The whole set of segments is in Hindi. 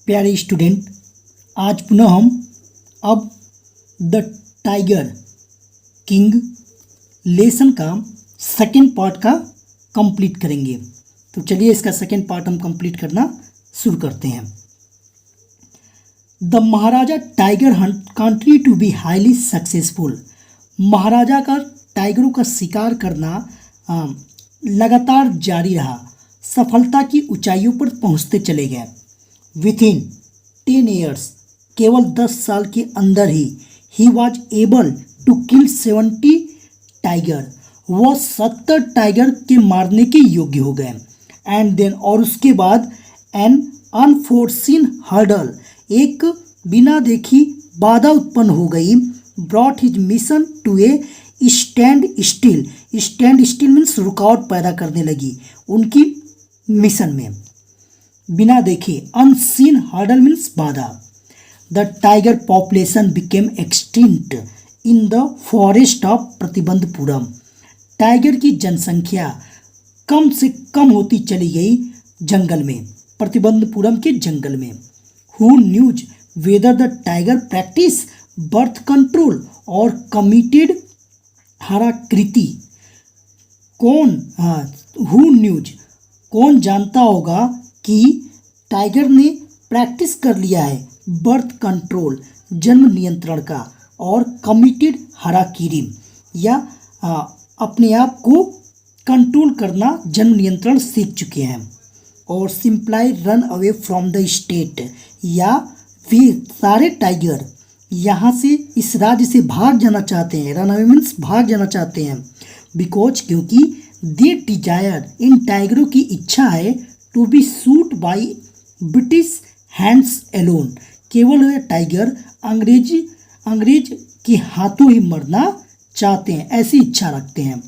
प्यारे स्टूडेंट, आज पुनः हम अब द टाइगर किंग लेसन का सेकेंड पार्ट का कंप्लीट करेंगे। तो चलिए इसका सेकेंड पार्ट हम कंप्लीट करना शुरू करते हैं। The Maharaja tiger hunt continue to be highly successful. महाराजा का टाइगरों का शिकार करना लगातार जारी रहा, सफलता की ऊंचाइयों पर पहुंचते चले गए। विथिन 10 ईयर्स, केवल 10 साल के अंदर ही was able to kill 70 tiger. वह 70 टाइगर के मारने के योग्य हो गए। एंड देन, और उसके बाद एन अनफोर्सिन हर्डल, एक बिना देखी बाधा उत्पन्न हो गई। Brought his mission to a stand still. Stand still means रुकावट पैदा करने लगी उनकी मिशन में, बिना देखे। अनसीन हर्डल मीन्स बाधा। The tiger population became extinct in the forest of Pratibandapuram. Tiger की जनसंख्या कम से कम होती चली गई जंगल में, प्रतिबंधपुरम के जंगल में। Who news whether the tiger practice birth control और कमिटेड हराकृति। हु न्यूज, कौन जानता होगा कि टाइगर ने प्रैक्टिस कर लिया है बर्थ कंट्रोल, जन्म नियंत्रण का, और कमिटेड हराकिरी, या अपने आप को कंट्रोल करना, जन्म नियंत्रण सीख चुके हैं। और simply run away from the state, या वे सारे टाइगर यहाँ से, इस राज्य से भाग जाना चाहते हैं। रन अवे मीन्स भाग जाना चाहते हैं। बिकॉज, क्योंकि दे डिजायर, इन टाइगरों की इच्छा है, to be shot by British hands alone, केवल वे टाइगर अंग्रेज के हाथों ही मरना चाहते हैं, ऐसी इच्छा रखते हैं।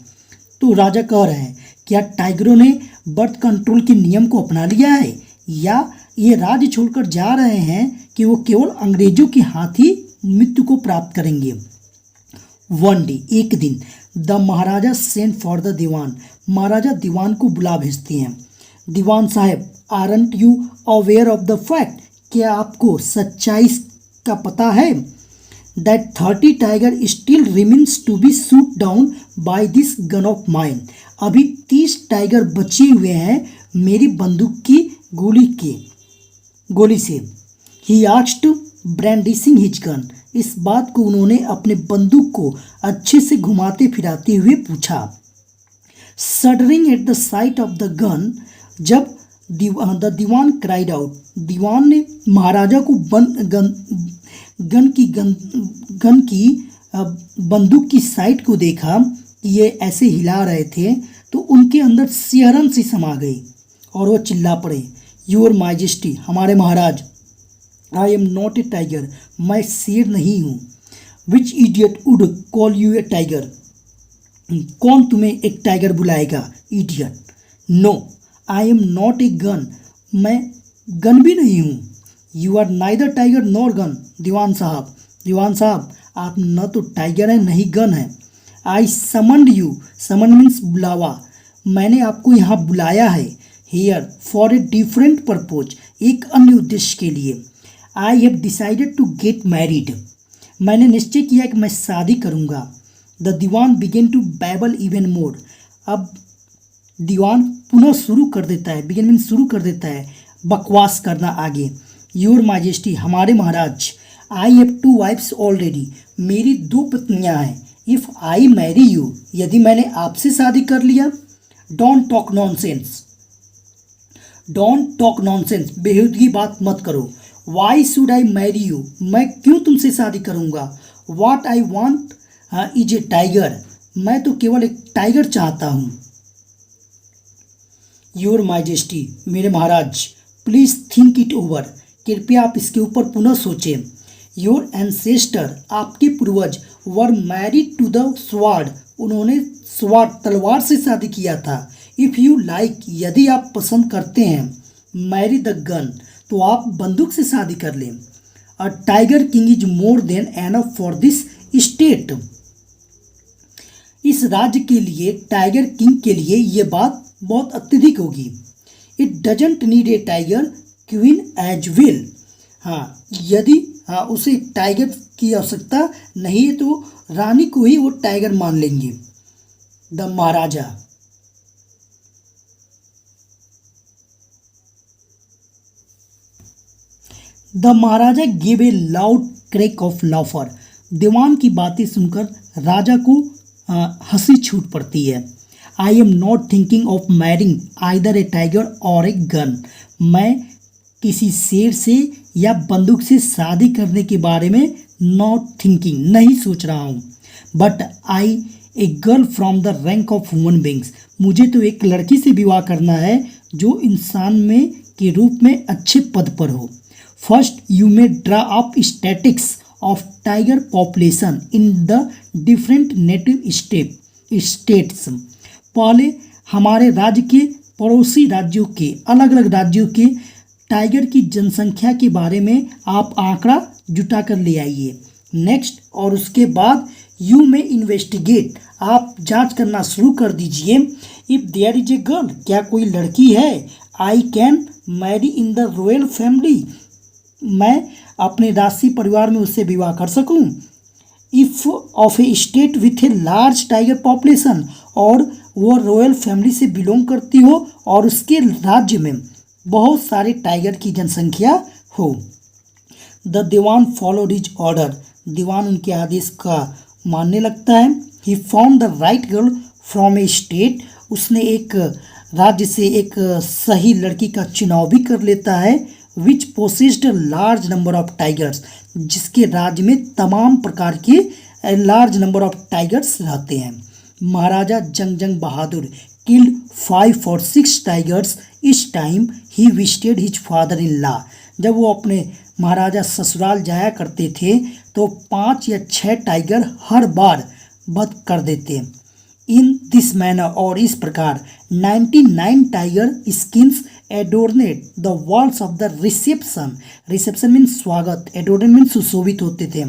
तो राजा कह रहे हैं, क्या टाइगरों ने बर्थ कंट्रोल के नियम को अपना लिया है, या ये राज्य छोड़कर जा रहे हैं कि वो केवल अंग्रेजों के हाथ ही मृत्यु को प्राप्त करेंगे। वन डे, एक दिन, the Maharaja sent for the दीवान, महाराजा दीवान को बुला भेजते हैं। दीवान साहब, aren't you aware of the fact, क्या आपको सच्चाई का पता है? That 30 tiger still remains to be shot down by this gun of mine, अभी 30 टाइगर बचे हुए हैं मेरी बंदूक की गोली से। ही आस्क्ड ब्रैंडिशिंग हिज गन, इस बात को उन्होंने अपने बंदूक को अच्छे से घुमाते फिराते हुए पूछा। Shuddering at the sight of the gun, जब द दीवान क्राइड आउट, दीवान ने महाराजा को गन की बंदूक की साइट को देखा कि ये ऐसे हिला रहे थे, तो उनके अंदर सिहरन सी समा गई और वो चिल्ला पड़े, योर मैजेस्टी, हमारे महाराज, I am not a tiger, मैं शेर नहीं हूँ। Which idiot would call you a tiger, कौन तुम्हें एक टाइगर बुलाएगा? Idiot. No, I am not a gun, मैं गन भी नहीं हूँ। You are neither tiger nor gun. दीवान साहब, आप न तो टाइगर हैं न ही गन है। I summoned you, summon means बुलावा, मैंने आपको यहाँ बुलाया है। Here for a different purpose, एक अन्य उद्देश्य के लिए। I have decided to get married, मैंने निश्चय किया कि मैं शादी करूँगा। The dewan began to babble even more, अब दीवान पुनः शुरू कर देता है, बिगिन मीन्स शुरू कर देता है बकवास करना आगे। योर मैजेस्टी, हमारे महाराज, आई हैव 2 वाइफ्स ऑलरेडी, मेरी 2 पत्नियां हैं। इफ़ आई मैरी यू, यदि मैंने आपसे शादी कर लिया। डोंट टॉक नॉनसेंस, बेहुदगी बात मत करो। Why should I marry you, मैं क्यों तुमसे शादी करूँगा। What I want is a tiger, मैं तो केवल एक टाइगर चाहता हूँ। योर मैजेस्टी, मेरे महाराज, प्लीज़ थिंक इट ओवर, कृपया आप इसके ऊपर पुनः सोचें। योर एंसेस्टर, आपके पूर्वज, were married to the sword, उन्होंने तलवार से शादी किया था। इफ़ यू लाइक, यदि आप पसंद करते हैं, मैरी द गन, तो आप बंदूक से शादी कर लें। A tiger king is more than enough for this state, इस राज्य के लिए, टाइगर किंग के लिए ये बात बहुत अत्यधिक होगी। It doesn't need a tiger queen as well, हाँ, यदि उसे टाइगर की आवश्यकता नहीं है तो रानी को ही वो टाइगर मान लेंगे। The Maharaja. The Maharaja gave a loud crack of laughter. दीवान की बातें सुनकर राजा को हंसी छूट पड़ती है। I am not thinking of marrying either a tiger और ए गन। मैं किसी शेर से या बंदूक से शादी करने के बारे में नॉट थिंकिंग नहीं सोच रहा हूँ। But I a girl from the rank of human beings. मुझे तो एक लड़की से विवाह करना है जो इंसान में के रूप में अच्छे पद पर हो। First you may draw up statics of tiger population in the different native states. पहले हमारे राज्य के पड़ोसी राज्यों के अलग अलग राज्यों के टाइगर की जनसंख्या के बारे में आप आंकड़ा जुटा कर ले आइए। नेक्स्ट, और उसके बाद यू में इन्वेस्टिगेट, आप जांच करना शुरू कर दीजिए। If there is a girl, क्या कोई लड़की है। I can marry in the royal family, मैं अपने राजसी परिवार में उससे विवाह कर सकूं। If of a state with a large tiger population, और वो रॉयल फैमिली से बिलोंग करती हो और उसके राज्य में बहुत सारे टाइगर की जनसंख्या हो। The Dewan followed his order, दीवान उनके आदेश का मानने लगता है। He found the right girl from a state, उसने एक राज्य से एक सही लड़की का चुनाव भी कर लेता है। Which possessed large number of tigers, जिसके राज्य में तमाम प्रकार के लार्ज नंबर ऑफ टाइगर्स रहते हैं। महाराजा जंग बहादुर किल्ड 5 or 6 टाइगर्स इस time he visited his father in law. जब वो अपने महाराजा ससुराल जाया करते थे तो 5 या 6 टाइगर हर बार वध कर देते। इन दिस मैनर, और इस प्रकार 99 tiger skins adorned the walls of the reception. Reception means स्वागत, एडोर्नेड मीन्स सुशोभित होते थे।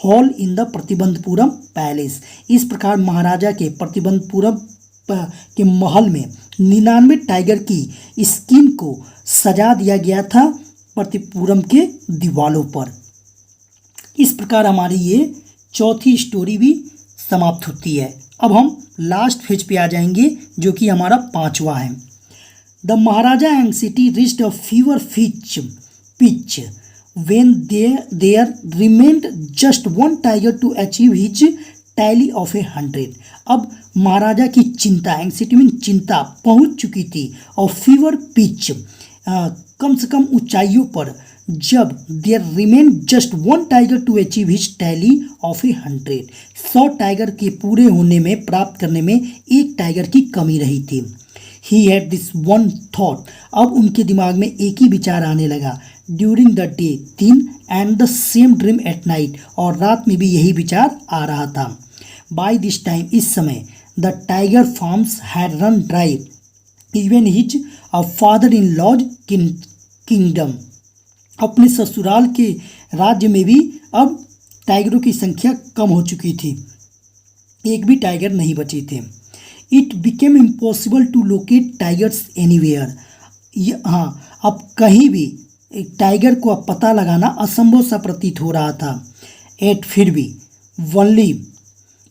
Hall in the Pratibandhapuram palace, इस प्रकार महाराजा के प्रतिबंधपुरम के महल में 99 टाइगर की स्किन को सजा दिया गया था प्रतिपुरम के दीवालों पर। इस प्रकार हमारी ये चौथी स्टोरी भी समाप्त होती है। अब हम लास्ट फेज पे आ जाएंगे जो कि हमारा 5वां है। The Maharaja anxiety reached a fever pitch when there remained just one tiger to achieve his tally of 100। अब महाराजा की चिंता, एंग्जाइटी मीन चिंता, पहुंच चुकी थी और फीवर पिच कम से कम ऊंचाइयों पर, जब there remain just one tiger to achieve his tally of 100। 100 tiger के पूरे होने में, प्राप्त करने में एक टाइगर की कमी रही थी। He had this one thought, अब उनके दिमाग में एक ही विचार आने लगा। ड्यूरिंग द डे, दिन, and the same dream at night, और रात में भी यही विचार आ रहा था। बाय दिस टाइम, इस समय, the tiger farms had run dry, even his father in law's kingdom. अपने ससुराल के राज्य में भी अब टाइगरों की संख्या कम हो चुकी थी, एक भी टाइगर नहीं बचे थे। It became impossible to locate tigers anywhere. हाँ, अब कहीं भी टाइगर को अब पता लगाना असंभव सा प्रतीत हो रहा था। एट फिर भी only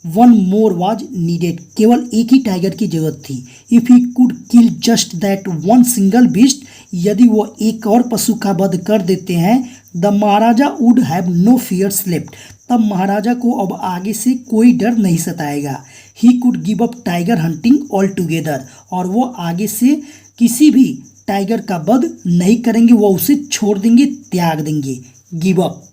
one more was needed, केवल एक ही टाइगर की जरूरत थी। If he could kill just that one single beast, यदि वो एक और पशु का वध कर देते हैं, the Maharaja would have no fears left, तब महाराजा को अब आगे से कोई डर नहीं सताएगा। He could give up tiger hunting altogether, और वो आगे से किसी भी टाइगर का वध नहीं करेंगे, वो उसे छोड़ देंगे, त्याग देंगे, गिव अप।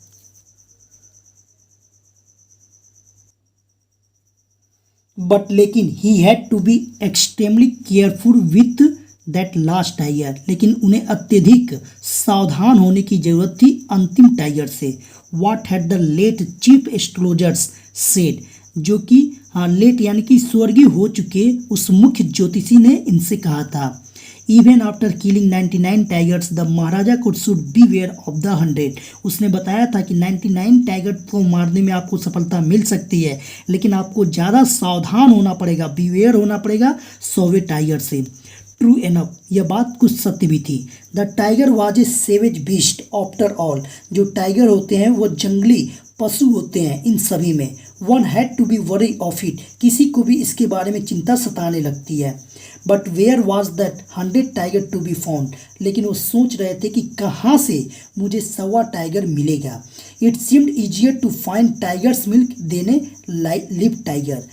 बट लेकिन he had to be extremely careful with that last tiger, लेकिन उन्हें अत्यधिक सावधान होने की जरूरत थी अंतिम टाइगर से। What had the late chief astrologers said, जो कि लेट यानी कि स्वर्गीय हो चुके उस मुख्य ज्योतिषी ने इनसे कहा था। Even after killing 99 tigers the Maharaja could should beware of the 100। उसने बताया था कि 99 टाइगर को मारने में आपको सफलता मिल सकती है, लेकिन आपको ज़्यादा सावधान होना पड़ेगा, बीवेयर होना पड़ेगा 100वें टाइगर से। ट्रू एनफ, यह बात कुछ सत्य भी थी। The tiger was a savage beast after all, जो टाइगर होते हैं वो जंगली पशु होते हैं इन सभी में। One had to be wary of it, किसी को भी इसके बारे में चिंता सताने लगती है। But where was that 100 tiger to be found, लेकिन वो सोच रहे थे कि कहाँ से मुझे 100 टाइगर मिलेगा। It seemed easier to find tigers milk देने लिव टाइगर,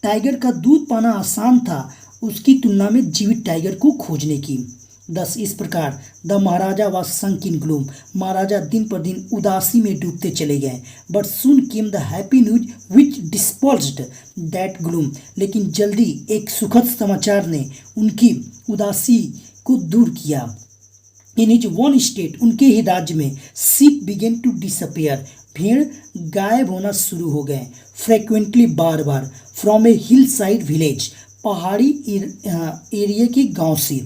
टाइगर का दूध पाना आसान था उसकी तुलना में जीवित टाइगर को खोजने की। दस इस प्रकार the Maharaja was sunk in gloom, महाराजा दिन पर दिन उदासी में डूबते चले गए। But soon came the happy news which dispersed that gloom, लेकिन जल्दी एक सुखद समाचार ने उनकी उदासी को दूर किया। इन हिज वन स्टेट, उनके ही राज्य में, शीप बिगेन टू डिसअपियर, भेड़ गायब होना शुरू हो गए। Frequently, bar bar, from A hill side village, पहाड़ी एरिया के गांव से।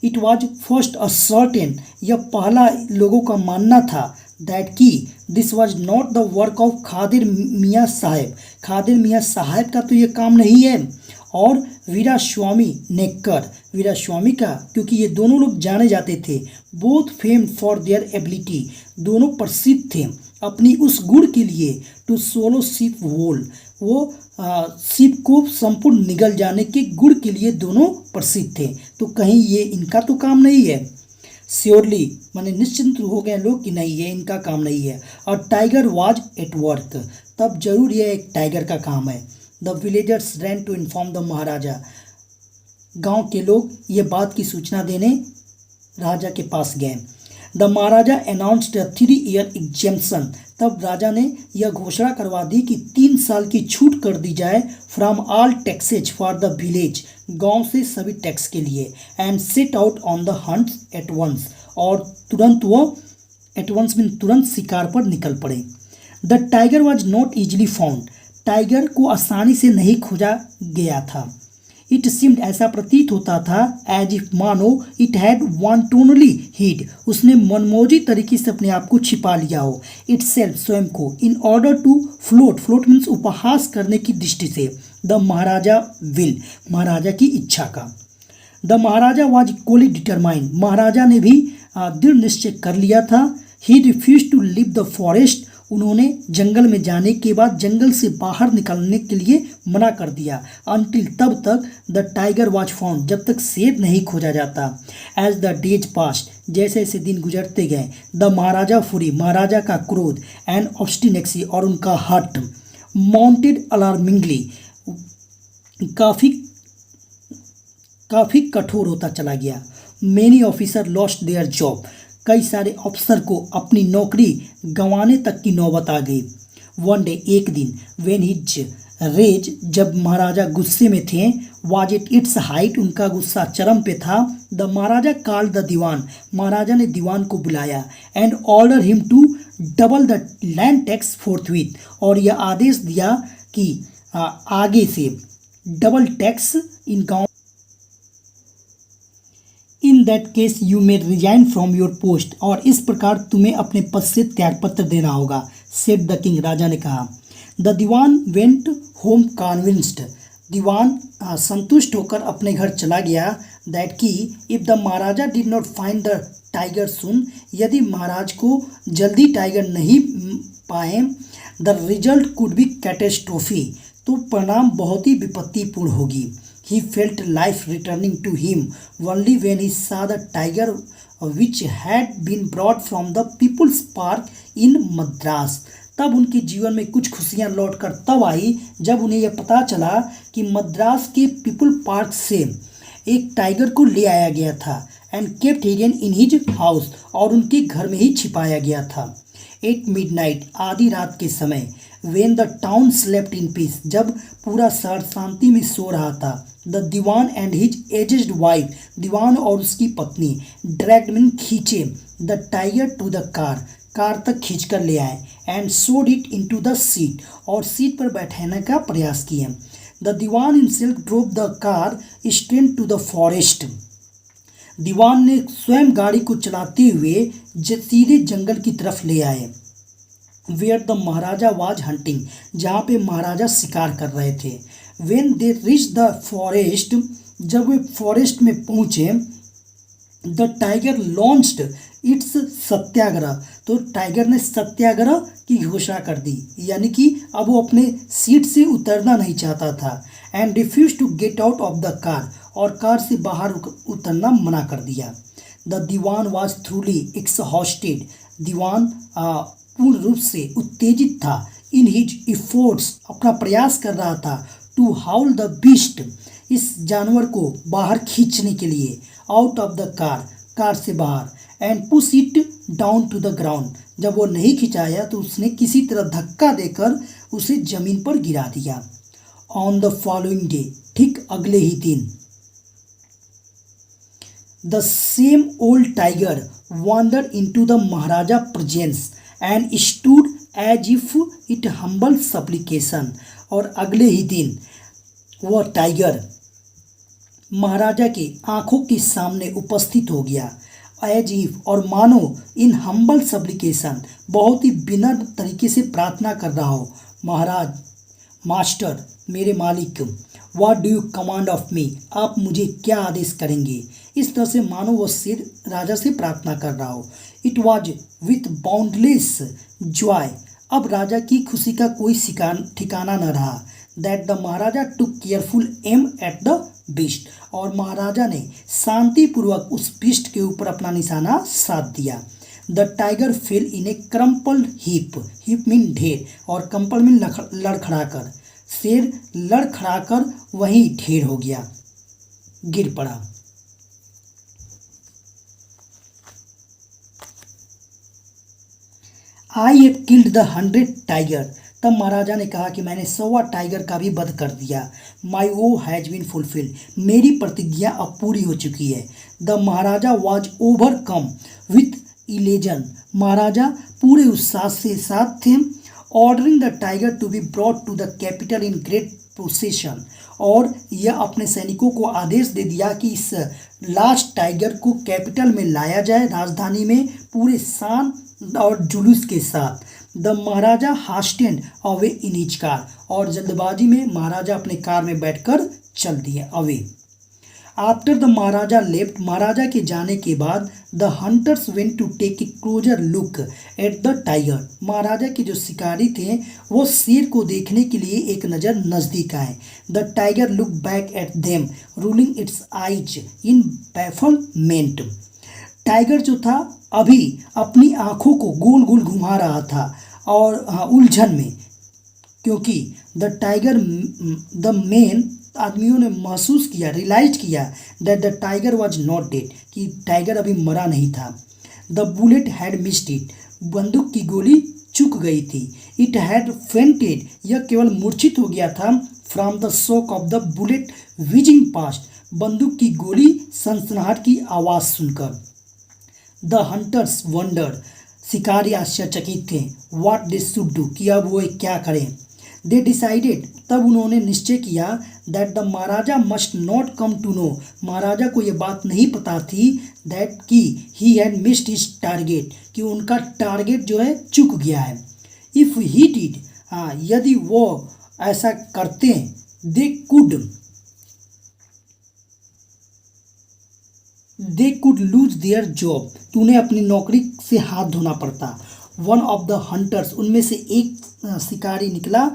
इट वॉज फर्स्ट असर्टेन, यह पहला लोगों का मानना था दैट कि this was not the work of Khadir मियाँ साहब, खादिर मियाँ साहब का तो यह काम नहीं है, और वीरास्वामी नेक्कर, वीरास्वामी का, क्योंकि ये दोनों लोग जाने जाते थे। Both famed for their ability, दोनों प्रसिद्ध थे अपनी उस गुण के लिए, टू सोलो शिप वोल, वो शिप को संपूर्ण निगल जाने के गुण के लिए दोनों प्रसिद्ध थे। तो कहीं ये इनका तो काम नहीं है। श्योरली, माने निश्चिंत हो गए लोग कि नहीं ये इनका काम नहीं है। और टाइगर वाज एट वर्क, तब जरूर ये एक टाइगर का काम है। The villagers ran to inform the Maharaja, गांव के लोग ये बात की सूचना देने राजा के पास गए। The Maharaja announced 3 year exemption, तब राजा ने यह घोषणा करवा दी कि 3 साल की छूट कर दी जाए from all taxes for the village, गांव से सभी टैक्स के लिए। And set out on the hunt at once, और तुरंत वो एट वंस मीन तुरंत शिकार पर निकल पड़े। The tiger was not easily found, tiger को आसानी से नहीं खोजा गया था। इट सीम्ड, ऐसा प्रतीत होता था, एज इफ, मानो, इट हैड वांटोनली हिड, उसने मनमौजी तरीके से अपने आप को छिपा लिया हो। इट सेल्फ, स्वयं को, in order to float, float means उपहास करने की दृष्टि से, द महाराजा विल, महाराजा की इच्छा का। The Maharaja was equally determined, महाराजा ने भी दृढ़ निश्चय कर लिया था। He refuse to leave the forest, उन्होंने जंगल में जाने के बाद जंगल से बाहर निकलने के लिए मना कर दिया। अनटिल, तब तक, द टाइगर वॉज फाउंड, जब तक शेर नहीं खोजा जाता। एज द डेज पास्ट, जैसे जैसे दिन गुजरते गए, द महाराजा फुरी, महाराजा का क्रोध, एंड ऑब्स्टिनेसी, और उनका हट, माउंटेड अलार्मिंगली, काफ़ी कठोर होता चला गया। Many officer lost their job, कई सारे अफसर को अपनी नौकरी गंवाने तक की नौबत आ गई। वन डे, एक दिन, व्हेन हिज रेज, जब महाराजा गुस्से में थे, वाज इट इट्स हाइट, उनका गुस्सा चरम पे था। द महाराजा कॉल्ड द दीवान, महाराजा ने दीवान को बुलाया। And order him to double the land tax forthwith, और यह आदेश दिया कि आगे से डबल टैक्स इन गाँव, in that case you may resign from your post, और इस प्रकार तुम्हें अपने पद से त्यागपत्र देना होगा, सेड द किंग, राजा ने कहा। The Dewan went home convinced, दीवान संतुष्ट होकर अपने घर चला गया। दैट की if the Maharaja did not find the tiger soon, यदि महाराज को जल्दी टाइगर नहीं पाए, the result could be catastrophe, तो परिणाम बहुत ही विपत्तिपूर्ण होगी। He felt life returning to him only when he saw the tiger which had been brought from the People's Park in Madras. तब उनके जीवन में कुछ खुशियां लौटकर तब आई जब उन्हें यह पता चला कि मद्रास के पीपल पार्क से एक टाइगर को ले आया गया था। And kept hidden in his house, और उनके घर में ही छिपाया गया था। एट मिडनाइट, आधी रात के समय, when the town slept in peace, जब पूरा शहर शांति में सो रहा था, the Dewan and his aged wife, दीवान और उसकी पत्नी, ड्रैग्ड मीन खींचे, the tiger to the car, car तक खींचकर ले आए। And shoved it into the seat, और सीट पर बैठाने का प्रयास किए। The Dewan himself drove the car straight to the forest, दीवान ने स्वयं गाड़ी को चलाते हुए सीधे जंगल की तरफ ले आए। Where the Maharaja was hunting, जहाँ पे महाराजा शिकार कर रहे थे। When they reach the forest, जब वे फॉरेस्ट में पहुंचे, the tiger launched its satyagraha, तो टाइगर ने सत्याग्रह की घोषणा कर दी, यानी कि अब वो अपने सीट से उतरना नहीं चाहता था। And refuse to get out of the car, और कार से बाहर उतरना मना कर दिया। The Dewan was thoroughly exhausted, दीवान पूर्ण रूप से उत्तेजित था। इन हिज इफोर्ट्स, अपना प्रयास कर रहा था। टू हाउल द बीस्ट, इस जानवर को बाहर खींचने के लिए। Out of the car, car से बाहर। And push it down to the ground, जब वो नहीं खिंचाया तो उसने किसी तरह धक्का देकर उसे जमीन पर गिरा दिया। ऑन द फॉलोइंग डे, ठीक अगले ही दिन, the same old tiger wandered into the Maharaja presence and stood as if it humble supplication, और अगले ही दिन वह टाइगर महाराजा की आंखों के सामने उपस्थित हो गया। एज इफ, और मानो इन हम्बल सप्लिकेशन, बहुत ही विनम्र तरीके से प्रार्थना कर रहा हो। महाराज, मास्टर, मेरे मालिक, what do you command of me, आप मुझे क्या आदेश करेंगे। इस तरह से मानो वह शेर राजा से प्रार्थना कर रहा हो। It was with boundless joy, अब राजा की खुशी का कोई ठिकाना न रहा। That the Maharaja took careful aim at the beast, और महाराजा ने शांतिपूर्वक उस बीस्ट के ऊपर अपना निशाना साध दिया। The tiger fail in A crumpled heap, heap mean ढेर, और कंपल मीन लड़खड़ाकर, शेर लड़खड़ाकर वहीं ढेर हो गया, गिर पड़ा। I have killed the 100 tiger, तब महाराजा ने कहा कि मैंने 100 टाइगर का भी वध कर दिया। माई ओ हैज बीन फुलफिल्ड, मेरी प्रतिज्ञा अब पूरी हो चुकी है। The Maharaja was overcome with elation, महाराजा पूरे उत्साह से साथ थे। Ordering the tiger to be brought to the capital in great procession, और यह अपने सैनिकों को आदेश दे दिया कि इस लास्ट टाइगर को कैपिटल में लाया जाए, राजधानी में, पूरे शान और जुलूस के साथ। The Maharaja hastened away in his car, और जल्दबाजी में महाराजा अपने कार में बैठकर चल दिए away. After the Maharaja left, महाराजा के जाने के बाद, the hunters went to take a closer look at the tiger, महाराजा के जो शिकारी थे वो शेर को देखने के लिए एक नज़र नज़दीक आए। The tiger look back at them rolling its eyes in bafflement, tiger जो था अभी अपनी आंखों को गोल गोल घुमा रहा था और उलझन में, क्योंकि द टाइगर, द मेन आदमियों ने महसूस किया, रियलाइज किया that the tiger was not dead, कि टाइगर अभी मरा नहीं था। The bullet had missed it, बंदूक की गोली चूक गई थी। इट हैड फेंटेड, यह केवल मूर्छित हो गया था। From the shock of the bullet wheezing past, बंदूक की गोली सनसनाहट की आवाज़ सुनकर। द हंटर्स वंडर्ड, शिकारी आश्चर्यचकित थे। व्हाट दे शुड डू, कि अब वो क्या करें। दे डिसाइडेड, तब उन्होंने निश्चय किया that the Maharaja must not come to know, महाराजा को ये बात नहीं पता थी दैट कि he had missed his target, कि उनका टारगेट जो है चूक गया है। इफ़ ही डिड, हाँ, यदि वो ऐसा करते, they could lose their job, तो उन्हें अपनी नौकरी से हाथ धोना पड़ता। वन ऑफ द हंटर्स, उनमें से एक शिकारी निकला,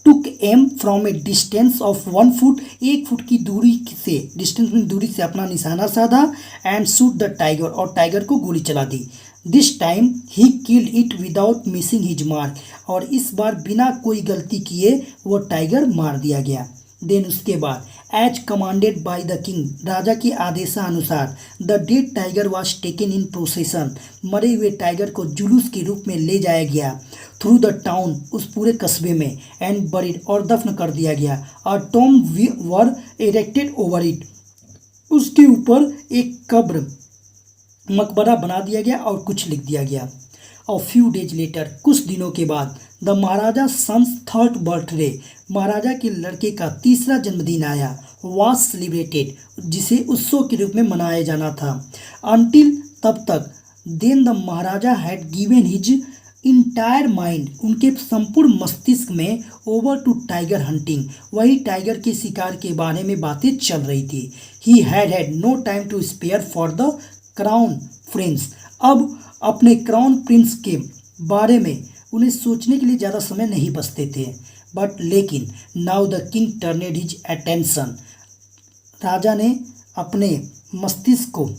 took aim from a distance of 1 foot, 1 foot की दूरी से, डिस्टेंस में दूरी से अपना निशाना साधा। एंड शूट द टाइगर, और टाइगर को गोली चला दी। This time he killed it without missing his mark, और इस बार बिना कोई गलती किए वो टाइगर मार दिया गया। देन उसके बाद, as commanded by the king, राजा के आदेशानुसार, the dead tiger was taken in procession, मरे हुए टाइगर को जुलूस के रूप में ले जाया गया। थ्रू द टाउन, उस पूरे कस्बे में। एंड बरीड, और दफन कर दिया गया। और Tom were erected over it, उसके ऊपर एक कब्र, मकबरा बना दिया गया और कुछ लिख दिया गया। और फ्यू डेज लेटर, कुछ दिनों के बाद, the Maharaja sons 3rd birthday, महाराजा के लड़के का 3रा जन्मदिन आया। वाज सेलिब्रेटेड, जिसे उत्सव के रूप में मनाया जाना था। अनटिल, तब तक, then the maharaja had given his entire mind, उनके संपूर्ण मस्तिष्क में ओवर टू टाइगर हंटिंग, वही टाइगर के शिकार के बारे में बातें चल रही थी। He had no time to spare for the crown prince, अब अपने क्राउन प्रिंस के बारे में उन्हें सोचने के लिए ज़्यादा समय नहीं बचते थे। बट लेकिन now the king turned his attention, राजा ने अपने मस्तिष्क को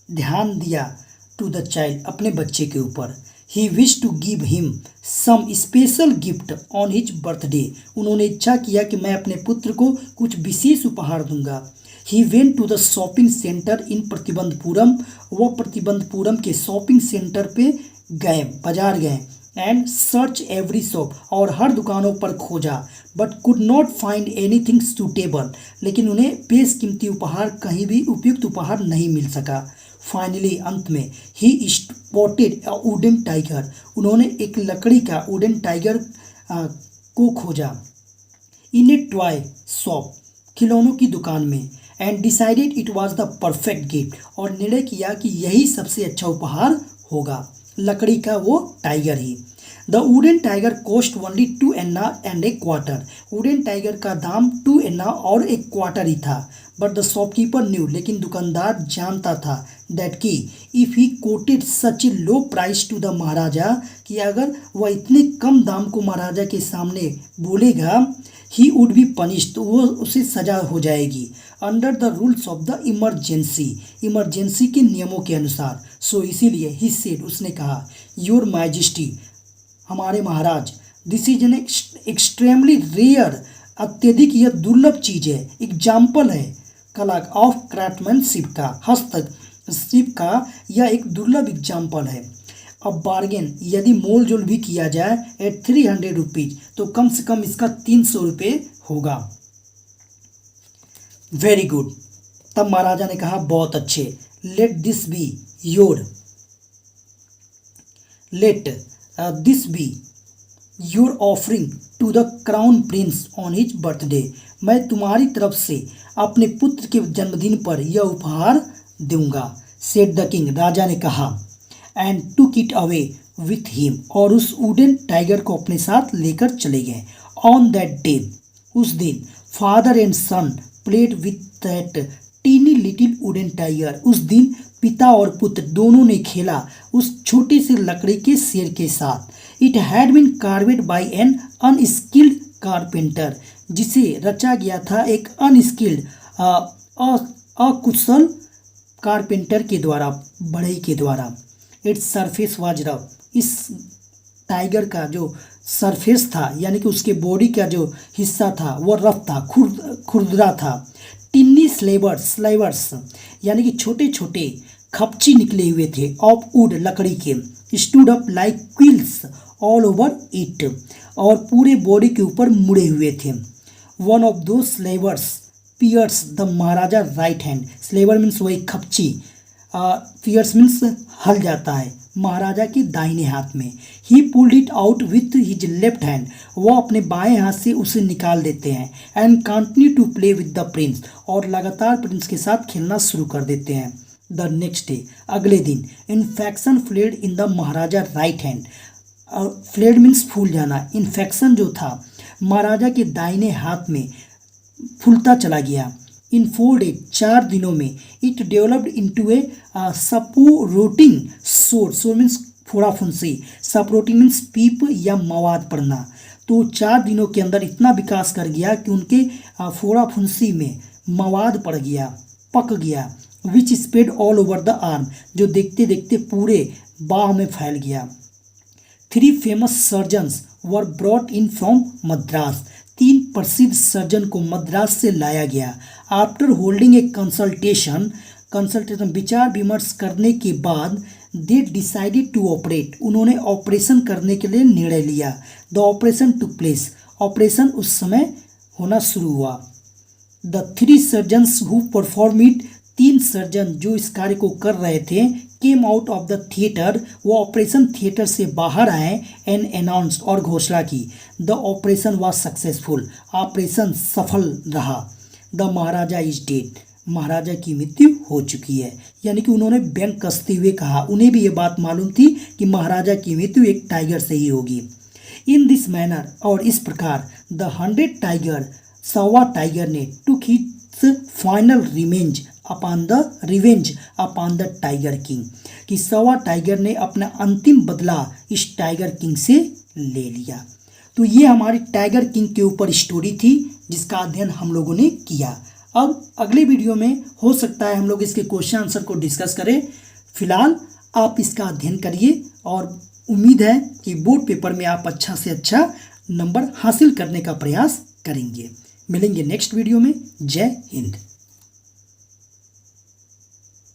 ध्यान दिया टू द चाइल्ड, अपने बच्चे के ऊपर। He wish to give him some special gift on his birthday, उन्होंने इच्छा किया कि मैं अपने पुत्र को कुछ विशेष उपहार दूंगा। He went to the shopping centre in Pratibandhapuram, वो प्रतिबंधपुरम के शॉपिंग सेंटर पे गए, बाजार गए। एंड सर्च एवरी शॉप, और हर दुकानों पर खोजा। But could not find anything suitable, लेकिन उन्हें बेशकीमती उपहार, कहीं भी उपयुक्त उपहार नहीं मिल सका। फाइनली, अंत में, ही स्पॉटेड अ वुडन टाइगर, उन्होंने एक लकड़ी का वुडन टाइगर को खोजा। इन ए टॉय शॉप, खिलौनों की दुकान में। And decided it was the perfect gift, और निर्णय किया कि यही सबसे अच्छा उपहार होगा, लकड़ी का वो tiger he. The wooden tiger cost only 2 Anna and A quarter, wooden tiger का दाम 2 अन्ना और एक क्वार्टर ही था। बट द शॉपकीपर न्यू, लेकिन दुकानदार जानता था दैट कि if he quoted such a low price to the Maharaja, कि अगर वह इतने कम दाम को महाराजा के सामने बोलेगा, ही वुड बी पनिश, तो वो उसे सजा हो जाएगी under the rules of the emergency के नियमों के अनुसार। सो इसीलिए ही सेड, उसने कहा, योर मैजेस्टी, हमारे महाराज, this is an extremely rare, अत्यधिक यह दुर्लभ चीज़ है, एग्जाम्पल है कला ऑफ क्राफ्टमैनशिप का, हस्तशिल्प का यह एक दुर्लभ एग्जाम्पल है। अब बार्गेन, यदि मोल जोल भी किया जाए एट 300 रुपीज़, तो कम से कम इसका 300 रुपये होगा। वेरी गुड, तब महाराजा ने कहा, बहुत अच्छे, let this be your offering to the crown prince on his birthday, मैं तुम्हारी तरफ से अपने पुत्र के जन्मदिन पर यह उपहार दूंगा। सेड द किंग, राजा ने कहा। And took it away with him, और उस वुडन टाइगर को अपने साथ लेकर चले गए। ऑन दैट डे, उस दिन, father and son played with that tiny little wooden tiger, उस दिन पिता और पुत्र दोनों ने खेला उस छोटे से लकड़ी के शेर के साथ। It had been carved by an unskilled carpenter, जिसे रचा गया था एक अनस्किल्ड अकुशल कारपेंटर के द्वारा, बढ़ई के द्वारा। इट्स सरफेस वाज रफ, इस टाइगर का जो सरफेस था, यानी कि उसके बॉडी का जो हिस्सा था वो रफ था, खुरदरा था। टिन्नी स्लाइवर्स यानी कि छोटे छोटे खपची निकले हुए थे, ऑफ वुड, लकड़ी के। Stood up like quills all over it, और पूरे बॉडी के ऊपर मुड़े हुए थे। वन ऑफ दो slivers pierce the Maharaja right hand, sliver means वही खपची, पियर्स मीन्स हल जाता है, महाराजा के दाहिने हाथ में। He pulled it out with his left hand, वो अपने बाएं हाथ से उसे निकाल देते हैं। And continue to play with the prince, और लगातार प्रिंस के साथ खेलना शुरू कर देते हैं। द नेक्स्ट डे, अगले दिन, infection flared in the Maharaja right hand, flared means फूल जाना, इन्फेक्शन जो था महाराजा के दाहिने हाथ में फूलता चला गया। इन 4 days, 4 दिनों में, इट डेवलप्ड इनटू ए सपोरोटिंग सोर मीन्स फोड़ा फुंसी, सपोरोटिंग मीन्स पीप या मवाद पड़ना। तो 4 दिनों के अंदर इतना विकास कर गया कि उनके फोड़ा फुंसी में मवाद पड़ गया, पक गया। Which spread all over the arm, जो देखते देखते पूरे बाह में फैल गया। 3 famous surgeons were brought in from Madras, 3 प्रसिद्ध सर्जन को मद्रास से लाया गया। आफ्टर होल्डिंग ए कंसल्टेशन, विचार विमर्श करने के बाद, दे डिसाइडेड टू ऑपरेट, उन्होंने ऑपरेशन करने के लिए निर्णय लिया। The operation took place, operation उस समय होना शुरू हुआ। The 3 surgeons who perform it, 3 surgeon जो इस कार्य को कर रहे थे, came out of the theatre, वो ऑपरेशन थिएटर से बाहर आए। एंड अनाउंस, और घोषणा की, the operation was successful, operation सफल रहा। द महाराजा इज डेड, महाराजा की मृत्यु हो चुकी है। यानी कि उन्होंने व्यंग कसते हुए कहा, उन्हें भी ये बात मालूम थी कि महाराजा की मृत्यु एक टाइगर से ही होगी। इन दिस मैनर, और इस प्रकार, द 100 टाइगर, 100वां टाइगर ने took its final revenge upon the tiger king, कि 100वां टाइगर ने अपना अंतिम बदला इस टाइगर किंग से ले लिया। तो ये हमारी टाइगर किंग के ऊपर स्टोरी थी जिसका अध्ययन हम लोगों ने किया। अब अगले वीडियो में हो सकता है हम लोग इसके क्वेश्चन आंसर को डिस्कस करें। फिलहाल आप इसका अध्ययन करिए और उम्मीद है कि बोर्ड पेपर में आप अच्छा से अच्छा नंबर हासिल करने का प्रयास करेंगे। मिलेंगे नेक्स्ट वीडियो में। जय हिंद।